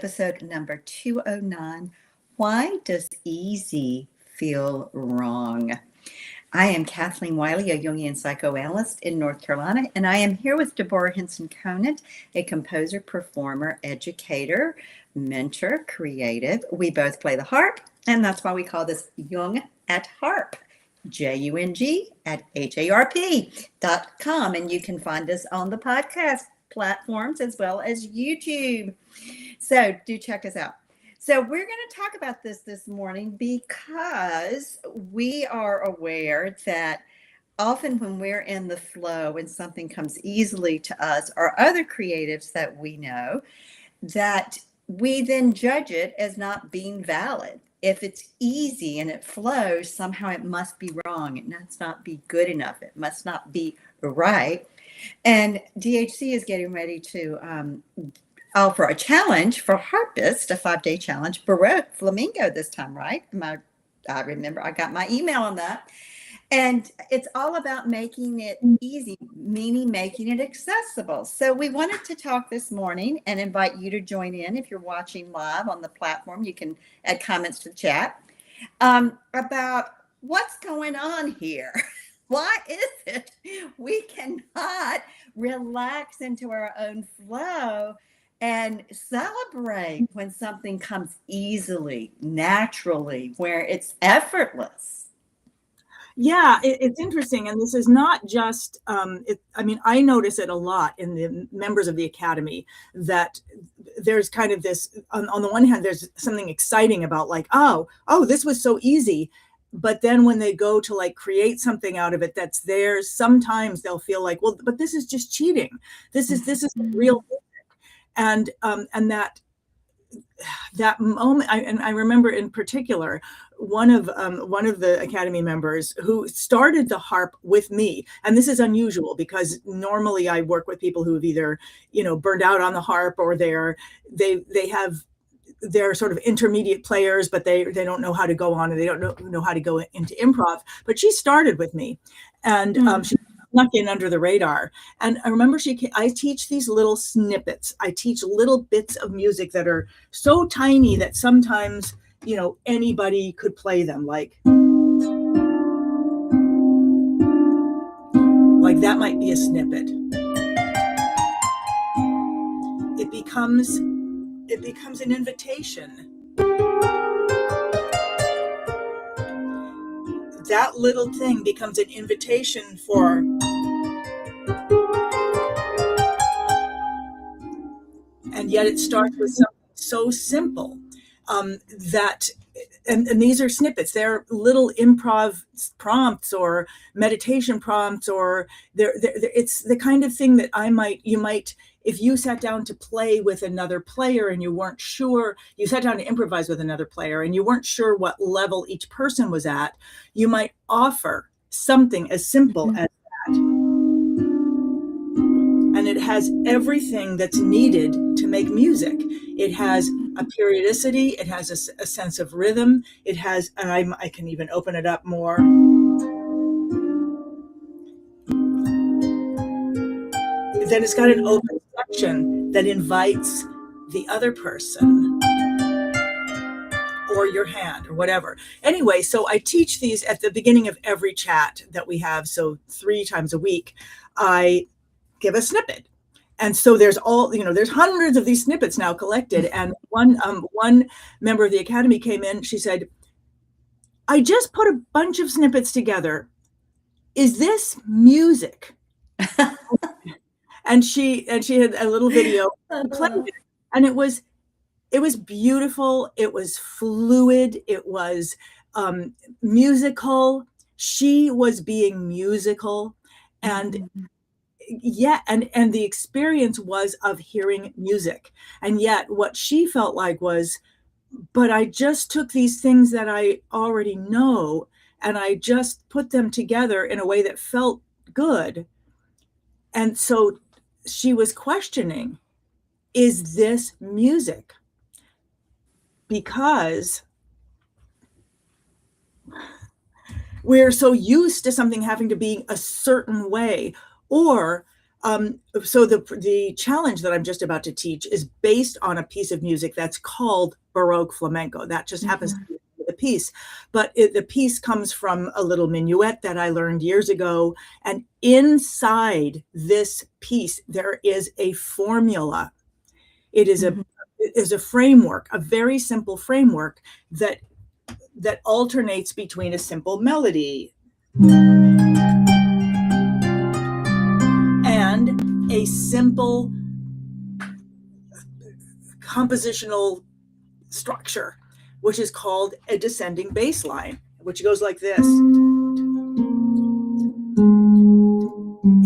episode number 209. Why does easy feel wrong? I am Kathleen Wiley, a Jungian Psychoanalyst in North Carolina, and I am here with Deborah Henson-Conant, a composer, performer, educator, mentor, creative. We both play the harp, and that's why we call this Jung at Harp. JUNG at HARP.com. And you can find us on the podcast platforms as well as YouTube. So do check us out. So we're going to talk about this morning because we are aware that often when we're in the flow and something comes easily to us or other creatives that we know, that we then judge it as not being valid. If it's easy and it flows, somehow it must be wrong. It must not be good enough. It must not be right. And DHC is getting ready to offer a challenge for harpists, a 5-day challenge, Baroque Flamingo this time, right? I remember I got my email on that. And it's all about making it easy, meaning making it accessible. So we wanted to talk this morning and invite you to join in. If you're watching live on the platform, you can add comments to the chat about what's going on here. Why is it we cannot relax into our own flow and celebrate when something comes easily, naturally, where it's effortless? Yeah, it's interesting. And this is not just, I notice it a lot in the members of the Academy that there's kind of this, on the one hand, there's something exciting about like, oh, this was so easy. But then when they go to like create something out of it that's theirs, sometimes they'll feel like, well, but this is just cheating. This is real music. And that moment, I remember in particular, one of the Academy members who started the harp with me, and this is unusual because normally I work with people who have either, burned out on the harp or they're sort of intermediate players, but they don't know how to go on and they don't know how to go into improv. But she started with me, and she snuck in under the radar. And I remember I teach these little snippets. I teach little bits of music that are so tiny that sometimes, anybody could play them. Like that might be a snippet. It becomes an invitation. That little thing becomes an invitation for and yet it starts with something so simple that and these are snippets. They're little improv prompts or meditation prompts, or it's the kind of thing that you might, if you sat down to play with another player and you weren't sure, you sat down to improvise with another player and you weren't sure what level each person was at, you might offer something as simple as that. And it has everything that's needed to make music. It has a periodicity, it has a sense of rhythm, it has, and I can even open it up more. Then it's got an open section that invites the other person or your hand or whatever. Anyway, so I teach these at the beginning of every chat that we have. So 3 times a week, I give a snippet. And so there's there's hundreds of these snippets now collected. And one member of the Academy came in, she said, I just put a bunch of snippets together. Is this music? And she had a little video played it, and it was beautiful. It was fluid. It was musical. She was being musical, and and the experience was of hearing music. And yet, what she felt like was, but I just took these things that I already know, and I just put them together in a way that felt good. And so she was questioning, is this music? Because we're so used to something having to be a certain way, or So the challenge that I'm just about to teach is based on a piece of music that's called Baroque flamenco. That just happens to be the piece, but the piece comes from a little minuet that I learned years ago. And inside this piece, there is a formula. It is a framework, a very simple framework that alternates between a simple melody and a simple compositional structure, which is called a descending bass line, which goes like this.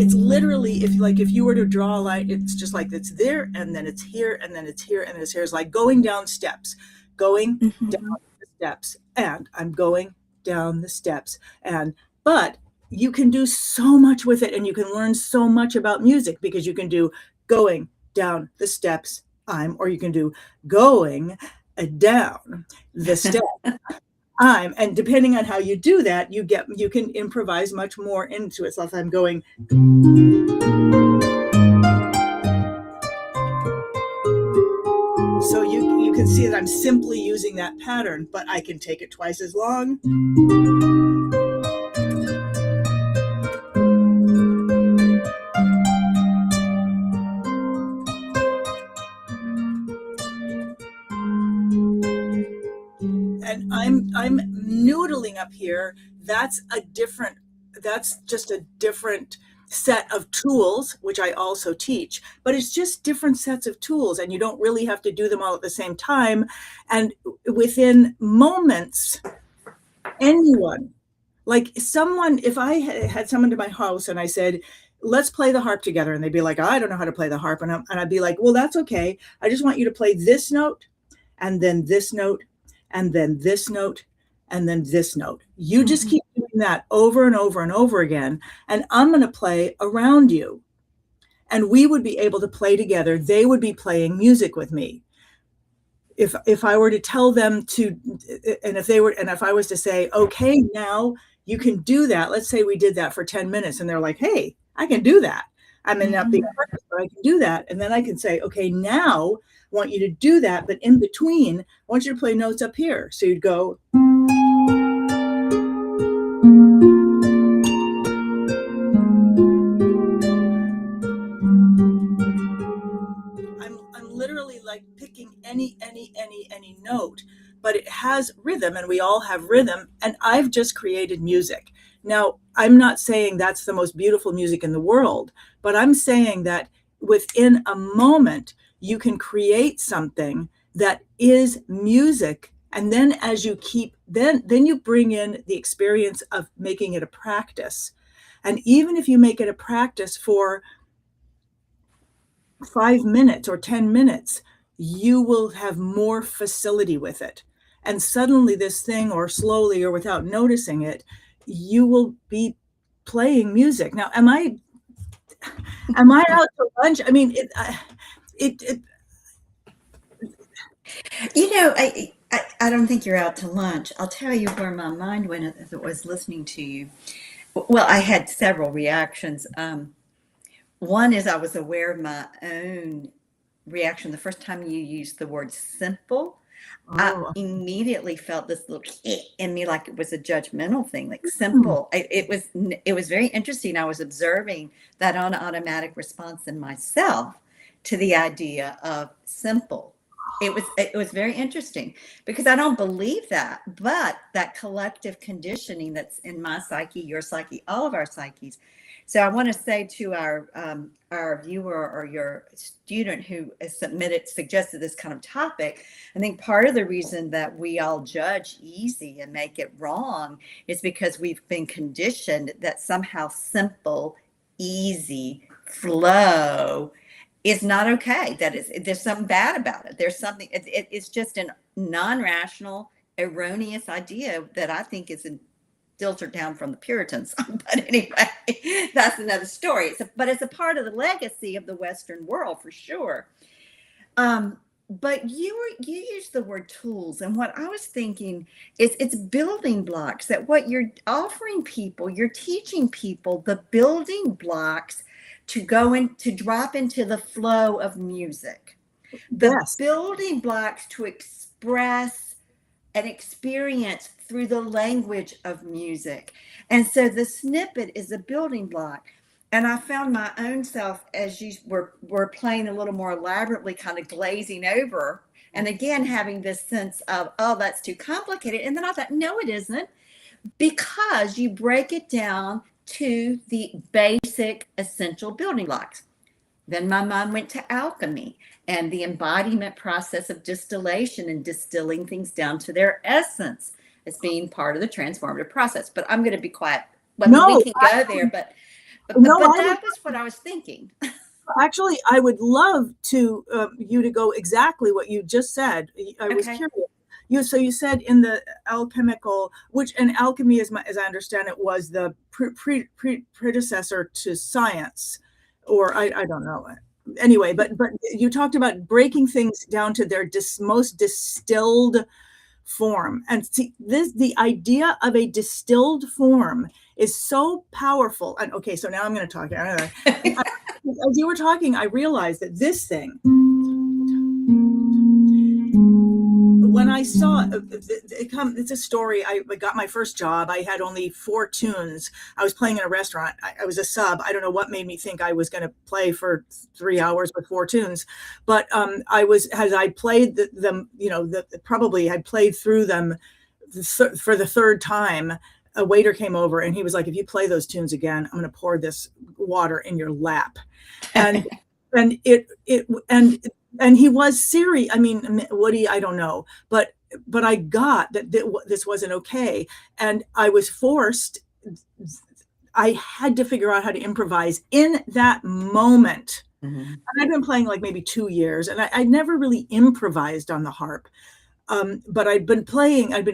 It's literally, if you were to draw a line, it's just like it's there, and then it's here, and then it's here, and it's here. It's like going down steps, going down the steps, and I'm going down the steps. But you can do so much with it, and you can learn so much about music, because you can do going down the steps, or you can do going down the steps. And depending on how you do that, you can improvise much more into it. So if I'm going, so you can see that I'm simply using that pattern, but I can take it twice as long. And I'm noodling up here. That's just a different set of tools, which I also teach, but it's just different sets of tools, and you don't really have to do them all at the same time. And within moments, anyone, like someone, if I had someone to my house and I said, let's play the harp together, and they'd be like, I don't know how to play the harp. And I'd be like, well, that's okay. I just want you to play this note, and then this note, and then this note, and then this note. You just keep doing that over and over and over again, and I'm going to play around you. And we would be able to play together. They would be playing music with me. If I were to tell them to, and if I was to say, okay, now you can do that. Let's say we did that for 10 minutes, and they're like, hey, I can do that. I may not be perfect, but I can do that. And then I can say, okay, now I want you to do that, but in between, I want you to play notes up here. So you'd go. I'm literally like picking any note, but it has rhythm, and we all have rhythm, and I've just created music. Now, I'm not saying that's the most beautiful music in the world, but I'm saying that within a moment, you can create something that is music. And then as you keep, then you bring in the experience of making it a practice. And even if you make it a practice for 5 minutes or 10 minutes, you will have more facility with it. And suddenly this thing, or slowly or without noticing it, you will be playing music. Now, am I out to lunch? I mean, I don't think you're out to lunch. I'll tell you where my mind went as it was listening to you. Well, I had several reactions. One is I was aware of my own reaction the first time you used the word simple. I immediately felt this little in me, like it was a judgmental thing, like simple. It was very interesting. I was observing that on automatic response in myself to the idea of simple. It was very interesting, because I don't believe that, but that collective conditioning that's in my psyche, your psyche, all of our psyches. So I want to say to our viewer or your student who suggested this kind of topic, I think part of the reason that we all judge easy and make it wrong is because we've been conditioned that somehow simple, easy, flow is not okay. There's something bad about it. There's something, it's just a non-rational, erroneous idea that I think is filtered down from the Puritans. But anyway, that's another story. But it's a part of the legacy of the Western world for sure. But you used the word tools, and what I was thinking is it's building blocks, that what you're offering people, you're teaching people the building blocks to go in, to drop into the flow of music, the Yes. building blocks to express an experience through the language of music. And so the snippet is a building block. And I found my own self, as you were playing a little more elaborately, kind of glazing over. And again, having this sense of, oh, that's too complicated. And then I thought, no, it isn't, because you break it down to the basic essential building blocks. Then my mind went to alchemy and the embodiment process of distillation and distilling things down to their essence as being part of the transformative process. But I'm going to be quiet. Well, No, we can go there, but No, that was what I was thinking. Actually, I would love to you to go exactly what you just said. I was Okay. curious. So you said in the alchemical, and alchemy, as I understand it, was the predecessor to science, or I don't know. Anyway, but you talked about breaking things down to their most distilled form. And see, the idea of a distilled form is so powerful. And okay, so now I'm going to talk. As you were talking, I realized that this thing, when I saw it's a story. I got my first job. I had only 4 tunes. I was playing in a restaurant. I was a sub. I don't know what made me think I was going to play for 3 hours with 4 tunes, but as I played them, probably I'd played through them for the 3rd time. A waiter came over and he was like, "If you play those tunes again, I'm going to pour this water in your lap." And and he was serious. I mean, Woody, I don't know, but I got that this wasn't okay, and I was forced. I had to figure out how to improvise in that moment. Mm-hmm. And I've been playing like maybe 2 years, and I never really improvised on the harp. But I'd been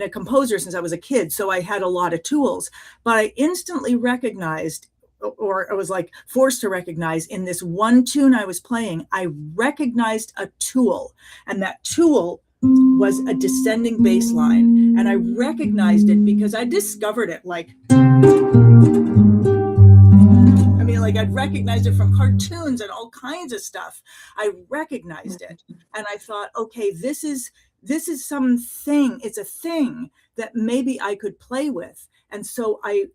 a composer since I was a kid, so I had a lot of tools. But I instantly recognized, or I was like forced to recognize, in this one tune I was playing, I recognized a tool, and that tool was a descending bass line. And I recognized it because I discovered it like I'd recognized it from cartoons and all kinds of stuff. I recognized it, and I thought, okay, this is something. It's a thing that maybe I could play with. And so I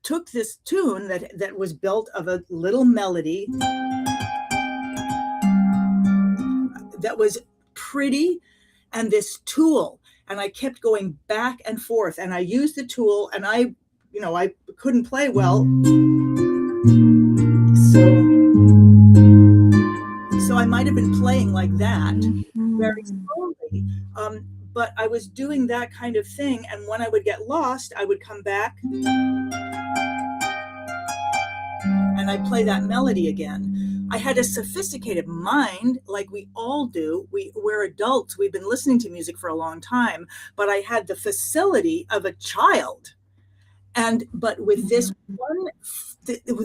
took this tune that was built of a little melody that was pretty, and this tool, and I kept going back and forth, and I used the tool, and I couldn't play well, so I might have been playing like that very slowly, but I was doing that kind of thing, and when I would get lost, I would come back and I'd play that melody again. I had a sophisticated mind, like we all do. We're adults. We've been listening to music for a long time, but I had the facility of a child. But with this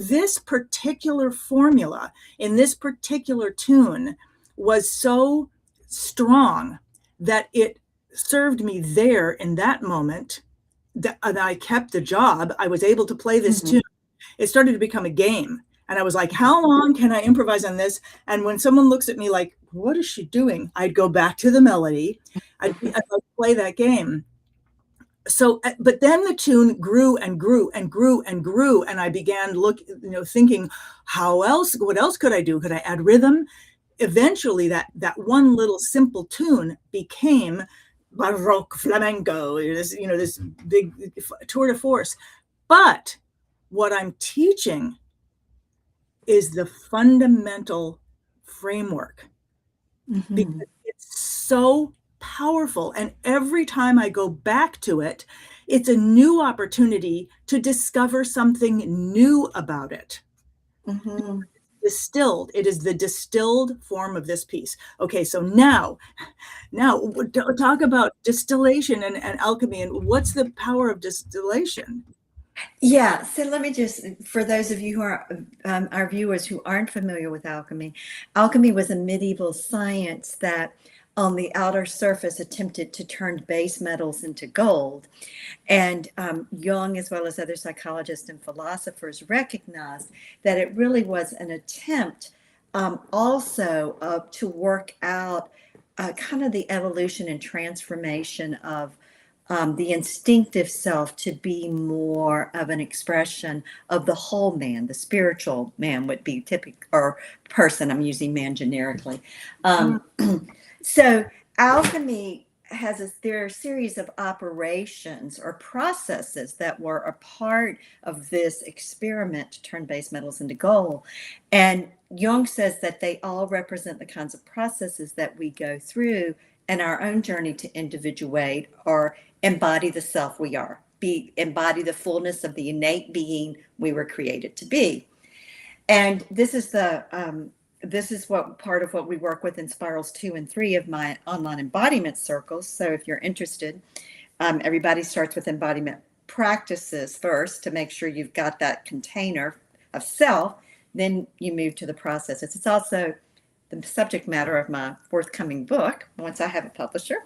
this particular formula in this particular tune was so strong that it served me there in that moment, that I kept the job. I was able to play this tune. It started to become a game. And I was like, how long can I improvise on this? And when someone looks at me like, what is she doing? I'd go back to the melody. I'd play that game. So, but then the tune grew and grew and grew and grew. And I began thinking, what else could I do? Could I add rhythm? Eventually that one little simple tune became Baroque flamenco, this big tour de force. But what I'm teaching is the fundamental framework, because it's so powerful. And every time I go back to it, it's a new opportunity to discover something new about it. Distilled. It is the distilled form of this piece. Okay, so now talk about distillation and alchemy, and what's the power of distillation? Yeah, so let me just, for those of you who are our viewers who aren't familiar with alchemy was a medieval science that on the outer surface attempted to turn base metals into gold. And Jung, as well as other psychologists and philosophers, recognized that it really was an attempt also to work out kind of the evolution and transformation of the instinctive self to be more of an expression of the whole man. The spiritual man would be typical, or person, I'm using man generically. So alchemy there are a series of operations or processes that were a part of this experiment to turn base metals into gold. And Jung says that they all represent the kinds of processes that we go through in our own journey to individuate or embody the self we are, embody the fullness of the innate being we were created to be. And this is what part of what we work with in spirals 2 and 3 of my online embodiment circles. So if you're interested, everybody starts with embodiment practices first to make sure you've got that container of self. Then you move to the processes. It's also the subject matter of my forthcoming book once I have a publisher.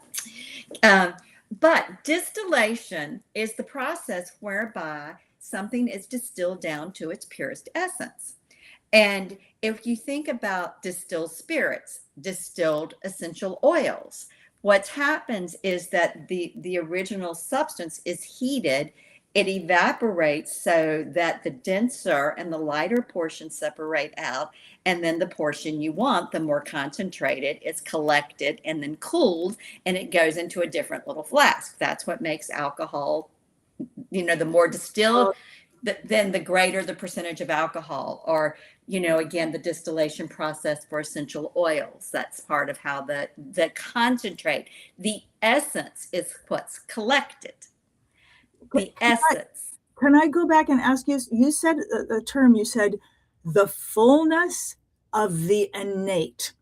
But distillation is the process whereby something is distilled down to its purest essence. And if you think about distilled spirits, distilled essential oils, what happens is that the original substance is heated, it evaporates so that the denser and the lighter portion separate out, and then the portion you want, the more concentrated, is collected and then cooled, and it goes into a different little flask. That's what makes alcohol, the more distilled, then the greater the percentage of alcohol, or again, the distillation process for essential oils. That's part of how the concentrate, the essence is what's collected. The essence. Can I go back and ask you, you said the term, you said the fullness of the innate.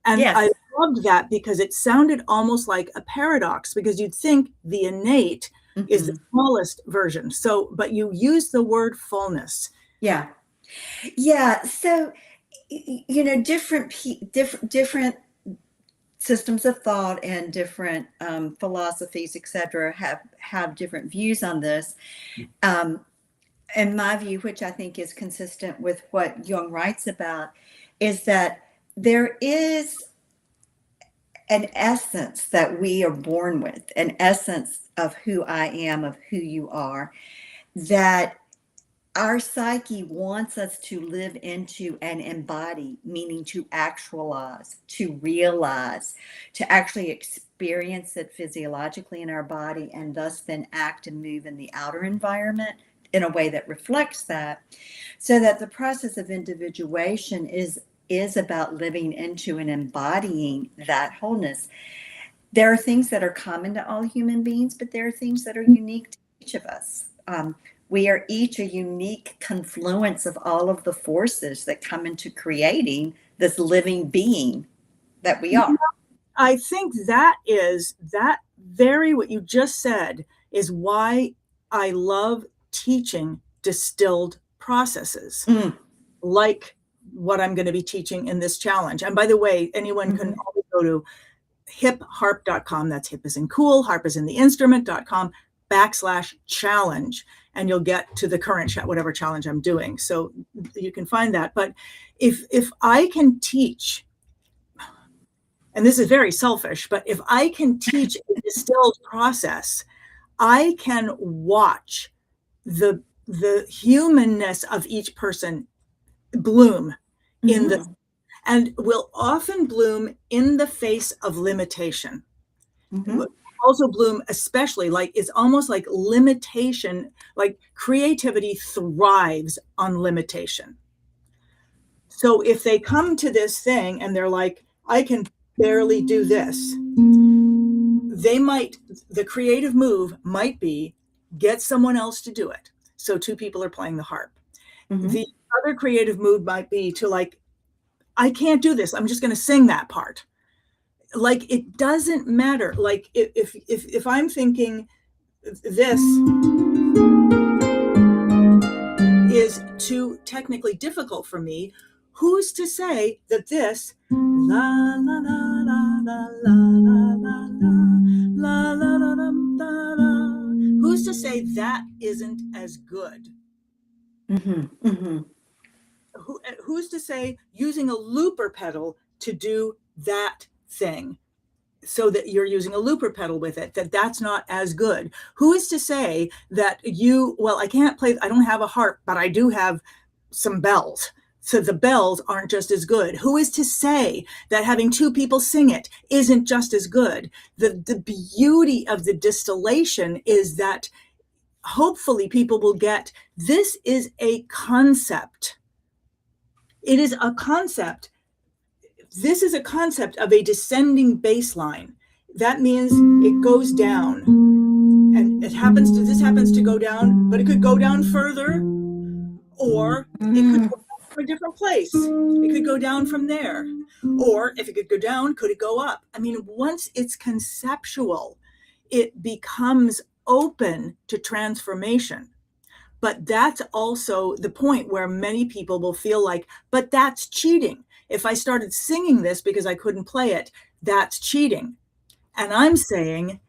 And yes. I loved that because it sounded almost like a paradox, because you'd think the innate is the smallest version. So, but you use the word fullness. Yeah. So, different systems of thought and different philosophies, etc., have different views on this. And my view, which I think is consistent with what Jung writes about, is that there is an essence that we are born with, an essence of who I am, of who you are, that our psyche wants us to live into and embody, meaning to actualize, to realize, to actually experience it physiologically in our body, and thus then act and move in the outer environment in a way that reflects that. So that the process of individuation is about living into and embodying that wholeness. There are things that are common to all human beings, but there are things that are unique to each of us. We are each a unique confluence of all of the forces that come into creating this living being that we are. I think that very what you just said is why I love teaching distilled processes, like what I'm going to be teaching in this challenge. And by the way, anyone can always go to hipharp.com. That's hip as in cool, harp as in the instrument.com /challenge. And you'll get to the current whatever challenge I'm doing. So you can find that. But if I can teach, and this is very selfish, but if I can teach a distilled process, I can watch the humanness of each person bloom in the, and will often bloom in the face of limitation. Also bloom, especially like it's almost like limitation, like creativity thrives on limitation. So if they come to this thing and they're like, I can barely do this, the creative move might be get someone else to do it. So 2 people are playing the harp. The other creative move might be to like, I can't do this, I'm just going to sing that part. Like, it doesn't matter. Like if I'm thinking this is too technically difficult for me, who's to say that this la la la la la la la la la la. Who's to say that isn't as good? Who's to say using a looper pedal to do that thing, so that you're using a looper pedal with it, that's not as good? Who is to say that I can't play, I don't have a harp, but I do have some bells, so the bells aren't just as good? Who is to say that having two people sing it isn't just as good? The beauty of the distillation is that hopefully people will get, this is a concept. It is a concept. This is a concept of a descending bass line. That means it goes down, and this happens to go down, but it could go down further, or it could go to a different place. It could go down from there. Or if it could go down, could it go up? I mean, once it's conceptual, it becomes open to transformation. But that's also the point where many people will feel like, but that's cheating. If I started singing this because I couldn't play it, that's cheating. And I'm saying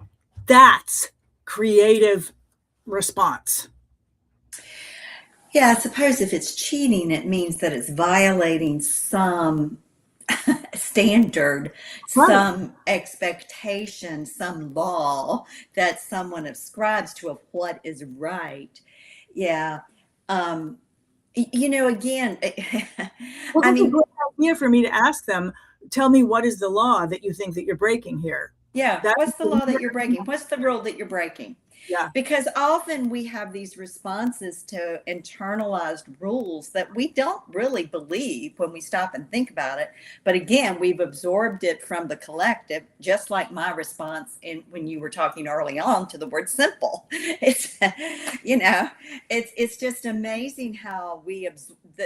that's creative response. Yeah, I suppose if it's cheating, it means that it's violating some standard, Right. some expectation, some law that someone ascribes to of what is right. Yeah. Again, Well, I that's a mean, good idea for me to ask them, tell me what is the law that you think that you're breaking here? yeah, That's what's the law that you're breaking? What's the rule that you're breaking? Yeah. Because often we have these responses to internalized rules that we don't really believe when we stop and think about it. But again, we've absorbed it from the collective, just like my response when you were talking early on to the word simple. It's, it's just amazing how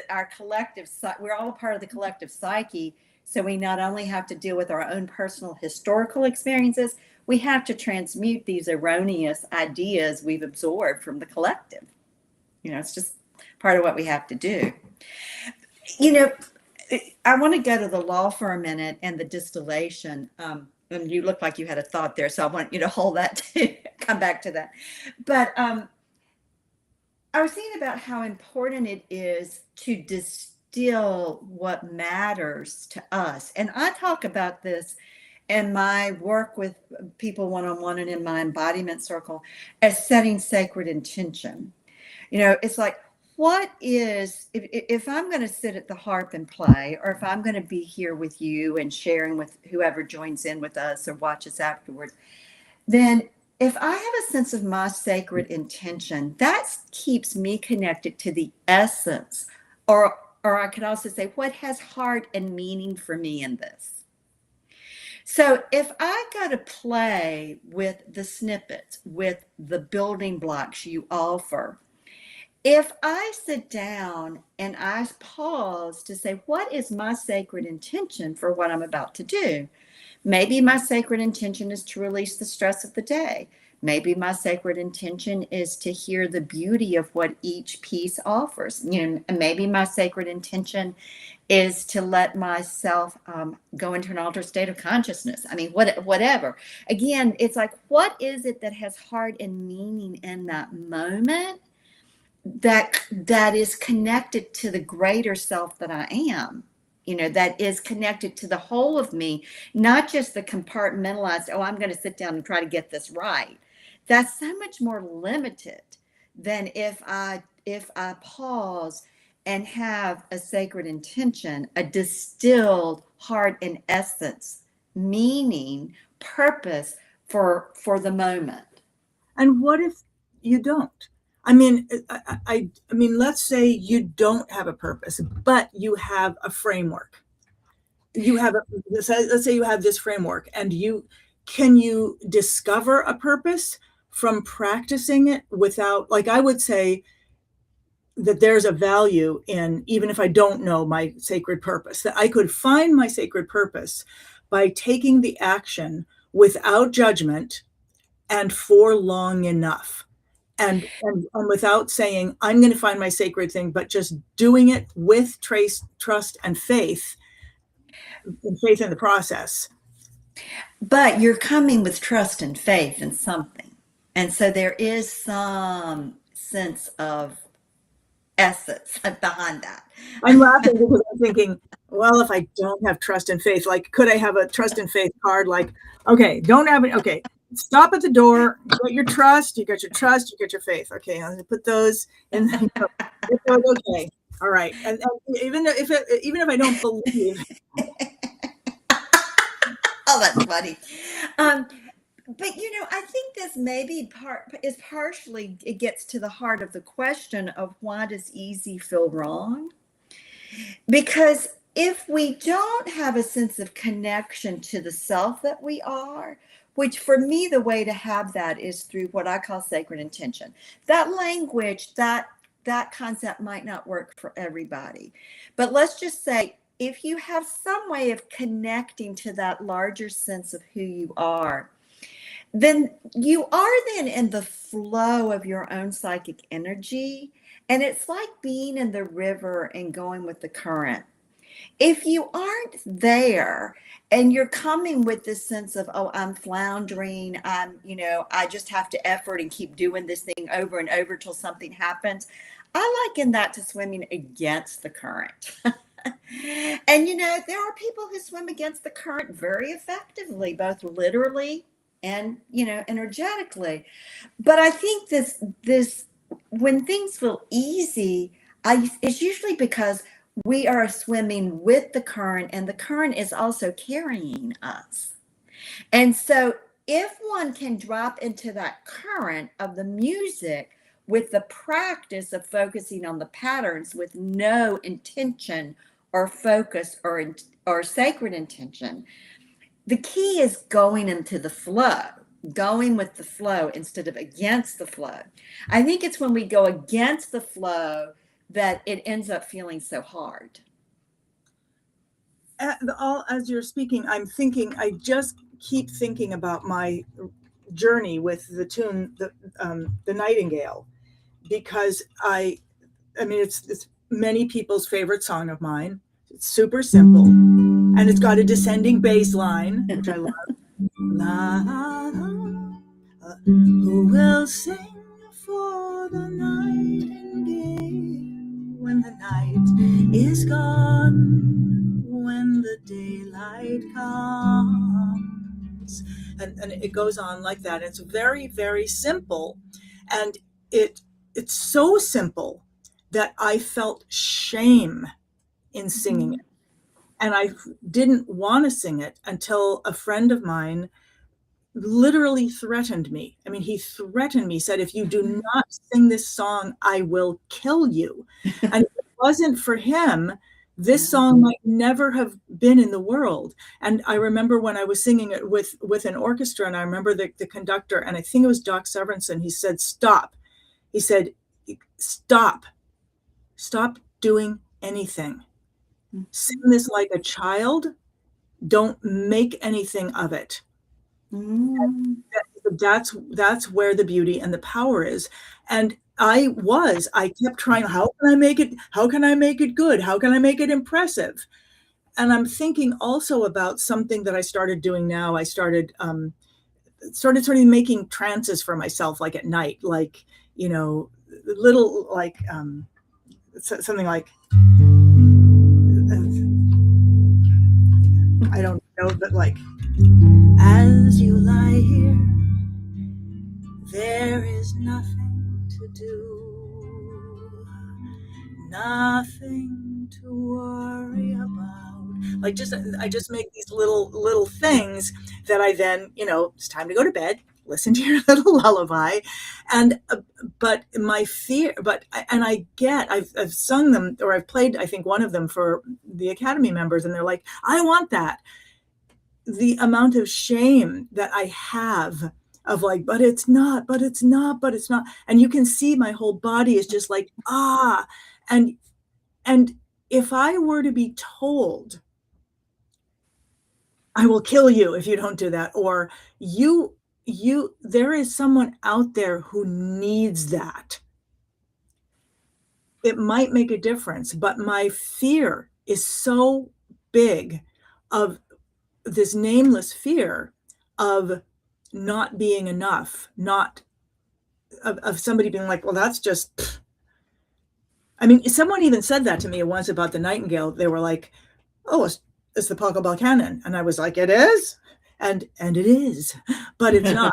our collective, we're all a part of the collective psyche. So we not only have to deal with our own personal historical experiences, we have to transmute these erroneous ideas we've absorbed from the collective. It's just part of what we have to do. I want to go to the law for a minute and the distillation. And you look like you had a thought there, so I want you to hold that to come back to that. But I was thinking about how important it is to distill what matters to us. And I talk about this in my work with people one-on-one and in my embodiment circle as setting sacred intention. It's like, what is, if I'm going to sit at the harp and play, or if I'm going to be here with you and sharing with whoever joins in with us or watches afterwards, then if I have a sense of my sacred intention, that keeps me connected to the essence, or I could also say, what has heart and meaning for me in this? So if I go to play with the snippets, with the building blocks you offer, if I sit down and I pause to say, what is my sacred intention for what I'm about to do? Maybe my sacred intention is to release the stress of the day. Maybe my sacred intention is to hear the beauty of what each piece offers. Maybe my sacred intention is to let myself go into an altered state of consciousness. I mean, whatever. Again, it's like, what is it that has heart and meaning in that moment that is connected to the greater self that I am? That is connected to the whole of me, not just the compartmentalized, I'm going to sit down and try to get this right. That's so much more limited than if I pause and have a sacred intention, a distilled heart and essence, meaning, purpose for the moment. And what if you don't? I mean, let's say you don't have a purpose, but you have a framework. Let's say you have this framework, and can you discover a purpose from practicing it without, like, I would say that there's a value in, even if I don't know my sacred purpose, that I could find my sacred purpose by taking the action without judgment and for long enough. And without saying, I'm going to find my sacred thing, but just doing it with trust and faith in the process. But you're coming with trust and faith in something. And so there is some sense of essence behind that. I'm laughing because I'm thinking, well, if I don't have trust and faith, like, could I have a trust and faith card? Like, okay, don't have it. Okay, stop at the door. You got your trust. You got your trust. You got your faith. Okay, I'm gonna put those in. Okay, all right. And even if I don't believe. Oh, that's funny. But I think this maybe is partially, it gets to the heart of the question of why does easy feel wrong? Because if we don't have a sense of connection to the self that we are, which for me, the way to have that is through what I call sacred intention. That language, that concept might not work for everybody. But let's just say, if you have some way of connecting to that larger sense of who you are, then you are then in the flow of your own psychic energy. And it's like being in the river and going with the current. If you aren't there and you're coming with this sense of, oh, I'm floundering, I just have to effort and keep doing this thing over and over till something happens. I liken that to swimming against the current. And there are people who swim against the current very effectively, both literally and energetically. But I think this when things feel easy, it's usually because we are swimming with the current, and the current is also carrying us. And so if one can drop into that current of the music with the practice of focusing on the patterns with no intention or focus or sacred intention, the key is going into the flow, going with the flow instead of against the flow. I think it's when we go against the flow that it ends up feeling so hard. As you're speaking, I just keep thinking about my journey with the tune, the Nightingale, because I mean, it's many people's favorite song of mine. It's super simple, and it's got a descending bass line, which I love. La, la, la, who will sing for the nightingale when the night is gone, when the daylight comes? And it goes on like that. It's very, very simple, and it's so simple that I felt shame in singing it. And I didn't want to sing it until a friend of mine literally threatened me. I mean, he threatened me, said, if you do not sing this song, I will kill you. And if it wasn't for him, this song might never have been in the world. And I remember when I was singing it with an orchestra, and I remember the conductor, and I think it was Doc Severinsen, he said, stop. He said, stop doing anything. Sing this like a child. Don't make anything of it. That's where the beauty and the power is. And I kept trying, how can I make it good? How can I make it impressive? And I'm thinking also about something that I started doing now. I started sort of making trances for myself, like at night, like, little, like something like, I don't know, but like, as you lie here, there is nothing to do, nothing to worry about. Like, I just make these little things that I then, it's time to go to bed, listen to your little lullaby. And but my fear, I've sung them, or I've played, I think, one of them for the Academy members, and they're like, I want that. The amount of shame that I have of like, but it's not. And you can see my whole body is just like, and if I were to be told, I will kill you if you don't do that, or there is someone out there who needs that, it might make a difference. But my fear is so big of this nameless fear of not being enough, not of somebody being like, well, that's just, I mean, someone even said that to me once about the nightingale. They were like, oh, it's the Pachelbel canon. And I was like, it is? And it is, but it's not.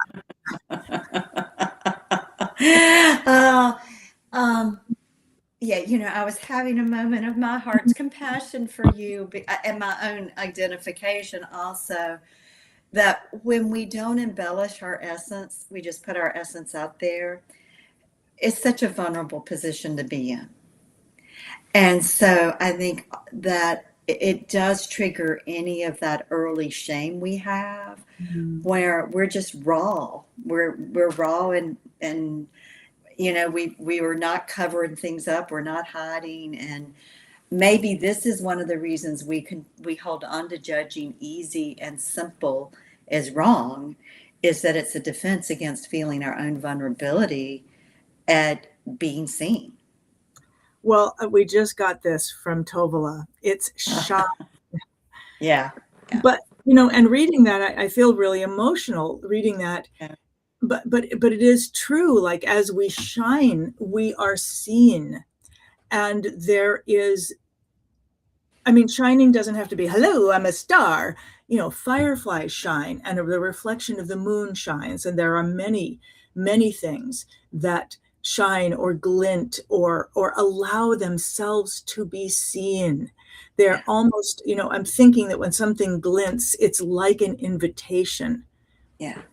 Yeah, I was having a moment of my heart's compassion for you and my own identification also, that when we don't embellish our essence, we just put our essence out there. It's such a vulnerable position to be in. And so I think that it does trigger any of that early shame we have, where we're just raw. We're raw and we were not covering things up. We're not hiding. And maybe this is one of the reasons we hold on to judging easy and simple as wrong, is that it's a defense against feeling our own vulnerability at being seen. Well, we just got this from Tovala. It's shocking. Yeah. But, and reading that, I feel really emotional reading that. Yeah. But it is true. Like, as we shine, we are seen. And there is, shining doesn't have to be, hello, I'm a star. Fireflies shine, and the reflection of the moon shines. And there are many, many things that shine or glint or allow themselves to be seen. They're almost, I'm thinking that when something glints, it's like an invitation. Yeah.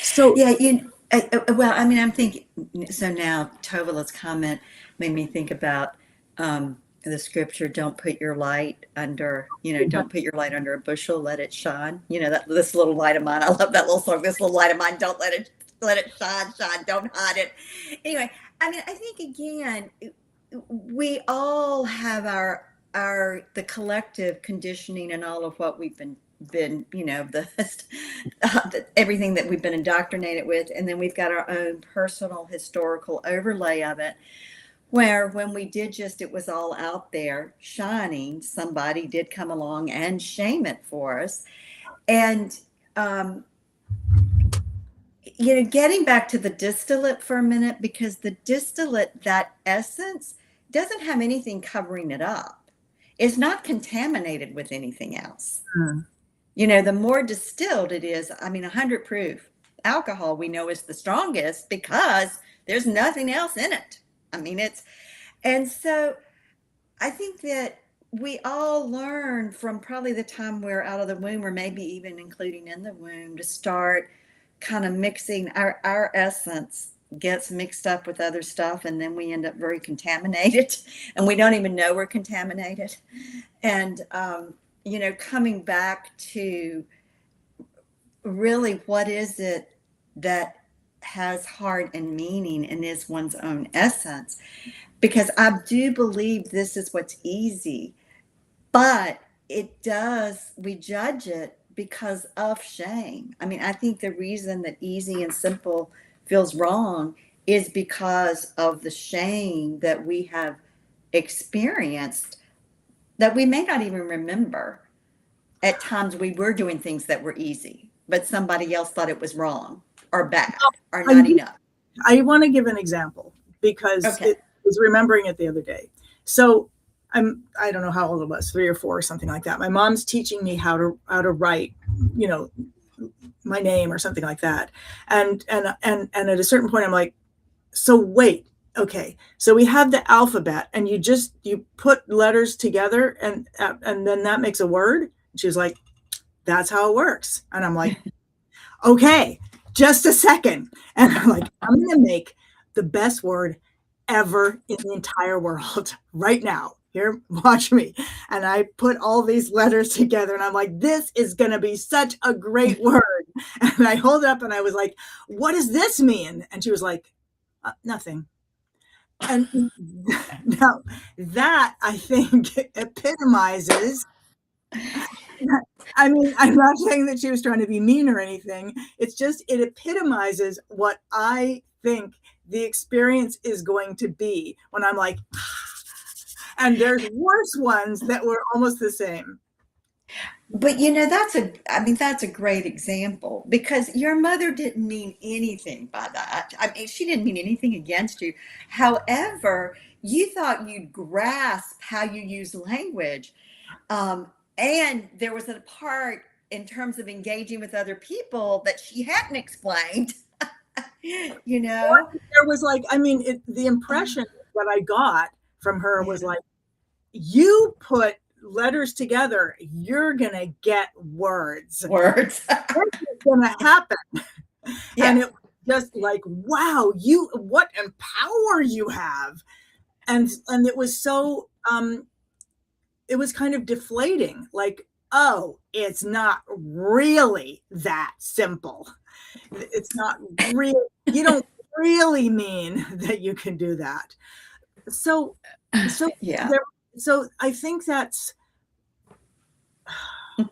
So I'm thinking, so now Tovala's comment made me think about the scripture, don't put your light under, don't put your light under a bushel, let it shine. This little light of mine, I love that little song, this little light of mine, don't let it shine, don't hide it. Anyway, I think again, we all have the collective conditioning and all of what we've been everything that we've been indoctrinated with, and then we've got our own personal historical overlay of it, where when we did it was all out there shining, somebody did come along and shame it for us. And getting back to the distillate for a minute, because the distillate, that essence, doesn't have anything covering it up. It's not contaminated with anything else. The more distilled it is, 100 proof alcohol we know is the strongest because there's nothing else in it. And so I think that we all learn from probably the time we're out of the womb, or maybe even including in the womb, to start kind of mixing our essence gets mixed up with other stuff, and then we end up very contaminated, and we don't even know we're contaminated. And coming back to really what is it that has heart and meaning and is one's own essence, because I do believe this is what's easy, but we judge it because of shame. I think the reason that easy and simple feels wrong is because of the shame that we have experienced, that we may not even remember. At times we were doing things that were easy, but somebody else thought it was wrong or bad or not enough. I want to give an example because I was remembering it the other day. So I don't know how old I was, 3 or 4 or something like that. My mom's teaching me how to write, my name or something like that. And at a certain point, I'm like, so wait, okay. So we have the alphabet, and you put letters together, and then that makes a word. And she was like, that's how it works. And I'm like, okay, just a second. And I'm like, I'm going to make the best word ever in the entire world right now. Here, watch me. And I put all these letters together, and I'm like, this is going to be such a great word. And I hold it up, and I was like, what does this mean? And she was like, nothing. And now that, I think, epitomizes, I'm not saying that she was trying to be mean or anything. It's just, it epitomizes what I think the experience is going to be when I'm like, And there's worse ones that were almost the same. But that's a great example, because your mother didn't mean anything by that. I mean, she didn't mean anything against you. However, you thought you'd grasp how you use language. And there was a part in terms of engaging with other people that she hadn't explained. There was like, the impression that I got from her was like, you put letters together, you're gonna get words. Words. It's gonna happen. Yeah. And it was just like, wow, what power you have. And it was so it was kind of deflating, like, oh, it's not really that simple. It's not real. You don't really mean that you can do that. So yeah. So I think that's, I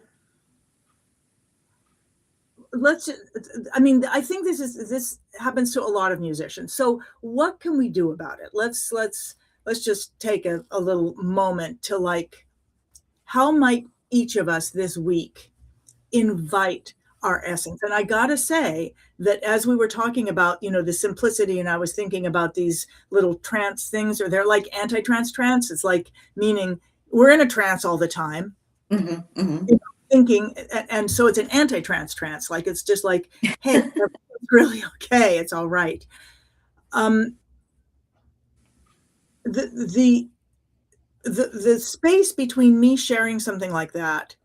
think this happens to a lot of musicians. So what can we do about it? Let's just take a little moment to, like, how might each of us this week invite our essence? And I gotta say that as we were talking about, the simplicity, and I was thinking about these little trance things, or they're like anti-trance trance. It's like, meaning we're in a trance all the time, thinking, and so it's an anti-trance trance. Like, it's just like, hey, it's really okay. It's all right. The space between me sharing something like that,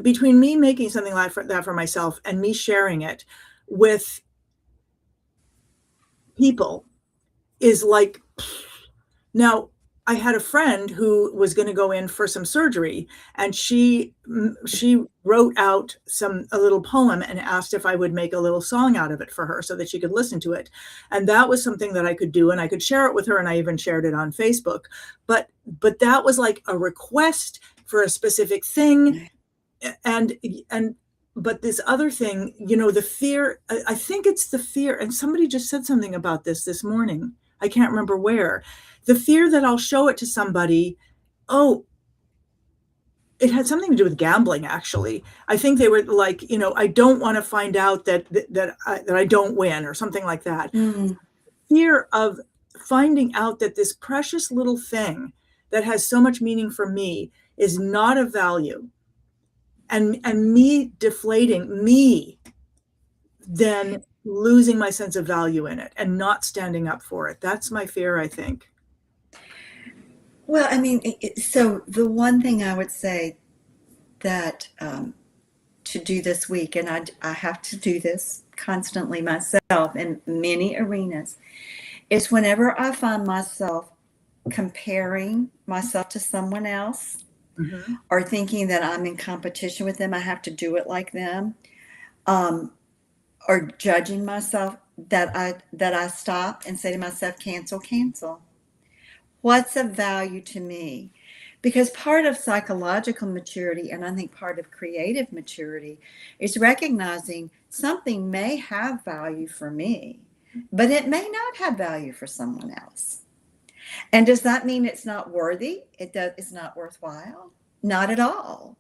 between me making something like that for myself and me sharing it with people, is like, now I had a friend who was going to go in for some surgery, and she wrote out a little poem and asked if I would make a little song out of it for her so that she could listen to it. And that was something that I could do, and I could share it with her, and I even shared it on Facebook. But that was like a request for a specific thing. But this other thing, the fear, I think it's the fear, and somebody just said something about this morning. I can't remember where. The fear that I'll show it to somebody. Oh, it had something to do with gambling, actually. I think they were like, I don't want to find out that I don't win, or something like that. Fear of finding out that this precious little thing that has so much meaning for me is not of value. And me deflating, me then losing my sense of value in it and not standing up for it. That's my fear, I think. Well, so the one thing I would say that to do this week, and I have to do this constantly myself in many arenas, is whenever I find myself comparing myself to someone else, or thinking that I'm in competition with them, I have to do it like them, or judging myself, that I stop and say to myself, cancel. What's of value to me? Because part of psychological maturity, and I think part of creative maturity, is recognizing something may have value for me, but it may not have value for someone else. And does that mean it's not worthy? It's not worthwhile? Not at all.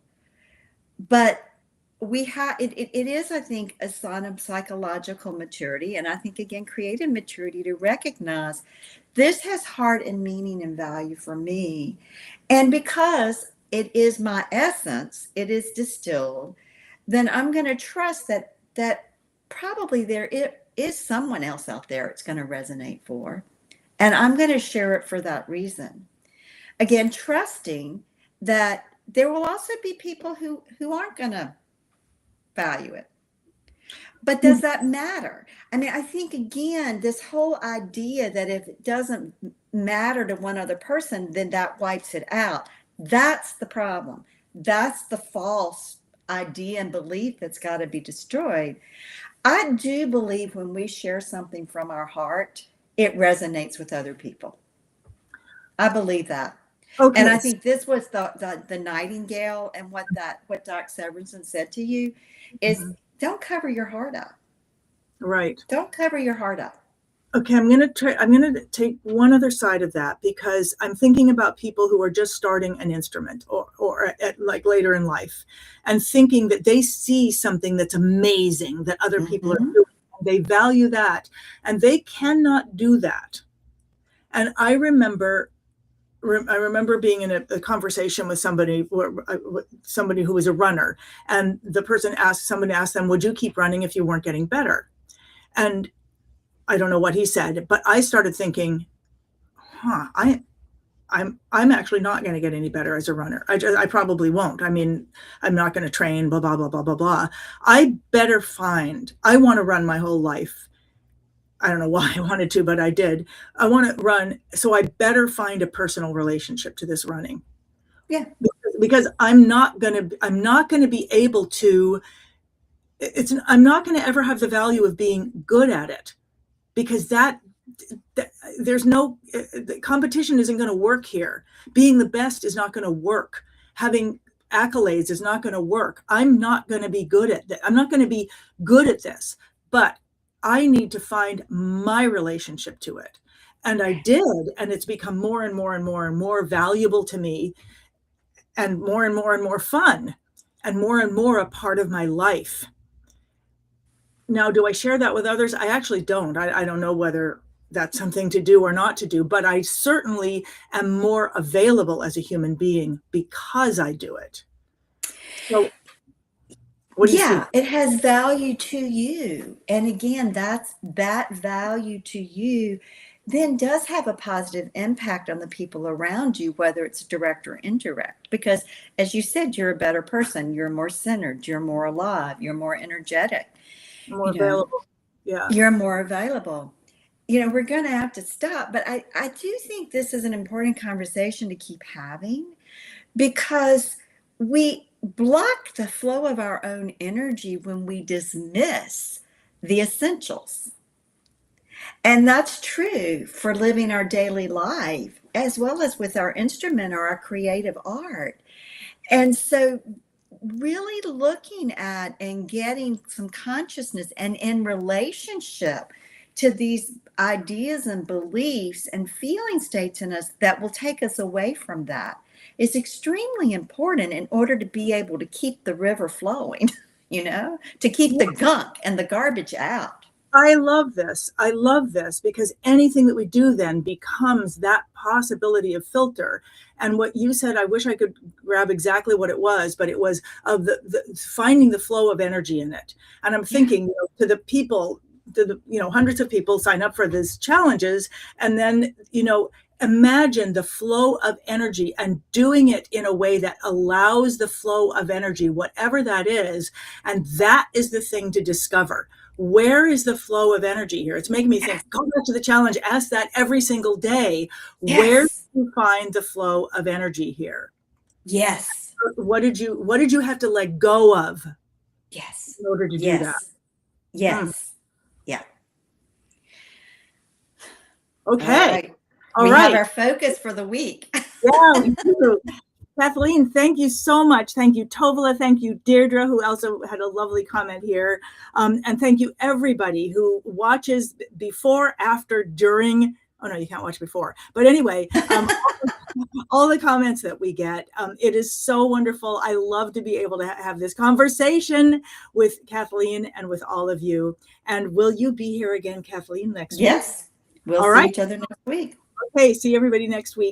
But it is, I think, a sign of psychological maturity, and I think, again, creative maturity, to recognize this has heart and meaning and value for me. And because it is my essence, it is distilled, then I'm going to trust that probably there is someone else out there it's going to resonate for. And I'm going to share it for that reason. Again, trusting that there will also be people who aren't going to value it. But does that matter? I think, again, this whole idea that if it doesn't matter to one other person, then that wipes it out. That's the problem. That's the false idea and belief that's got to be destroyed. I do believe when we share something from our heart, it resonates with other people. I believe that. Okay. And I think this was the nightingale, and what Doc Severinsen said to you is, don't cover your heart up. Right. Don't cover your heart up. Okay, I'm going to take one other side of that, because I'm thinking about people who are just starting an instrument or at like later in life, and thinking that they see something that's amazing that other people are doing. They value that, and they cannot do that. And I remember being in a conversation with somebody who was a runner, and somebody asked them, would you keep running if you weren't getting better? And I don't know what he said, but I started thinking, I'm actually not going to get any better as a runner. I probably won't. I mean, I'm not going to train, blah, blah, blah, blah, blah, blah. I want to run my whole life. I don't know why I wanted to, but I did. I want to run. So I better find a personal relationship to this running. Yeah. Because I'm not going to be able to, I'm not going to ever have the value of being good at it, because there's no the competition isn't going to work here. Being the best is not going to work. Having accolades is not going to work. I'm not going to be good at that. I'm not going to be good at this, but I need to find my relationship to it. And I did, and it's become more and more and more and more valuable to me, and more fun, and more a part of my life. Now, do I share that with others? I actually don't. I don't know whether that's something to do or not to do, but I certainly am more available as a human being because I do it. So, what do you see? It has value to you. And again, that value to you then does have a positive impact on the people around you, whether it's direct or indirect. Because as you said, you're a better person, you're more centered, you're more alive, you're more energetic. More available. Yeah. You're more available. We're going to have to stop, but I do think this is an important conversation to keep having, because we block the flow of our own energy when we dismiss the essentials. And that's true for living our daily life, as well as with our instrument or our creative art. And so really looking at and getting some consciousness and in relationship to these ideas and beliefs and feeling states in us that will take us away from that is extremely important in order to be able to keep the river flowing, to keep the gunk and the garbage out. I love this because anything that we do then becomes that possibility of filter. And what you said, I wish I could grab exactly what it was, but it was of the finding the flow of energy in it. And I'm thinking to the people, hundreds of people sign up for these challenges, and then, imagine the flow of energy and doing it in a way that allows the flow of energy, whatever that is. And that is the thing to discover. Where is the flow of energy here? It's making me think, go back to the challenge, ask that every single day. Yes. Where do you find the flow of energy here? Yes. What did you have to let go of? Yes. In order to do that? Yes. Yeah. Okay. All right. We have our focus for the week. Yeah, we do. Kathleen, thank you so much. Thank you, Tovala. Thank you, Deirdre, who also had a lovely comment here. And thank you, everybody who watches before, after, during. Oh, no, you can't watch before. But anyway, all the comments that we get. It is so wonderful. I love to be able to have this conversation with Kathleen and with all of you. And will you be here again, Kathleen, next week? Yes. We'll see each other next week. Okay, see everybody next week.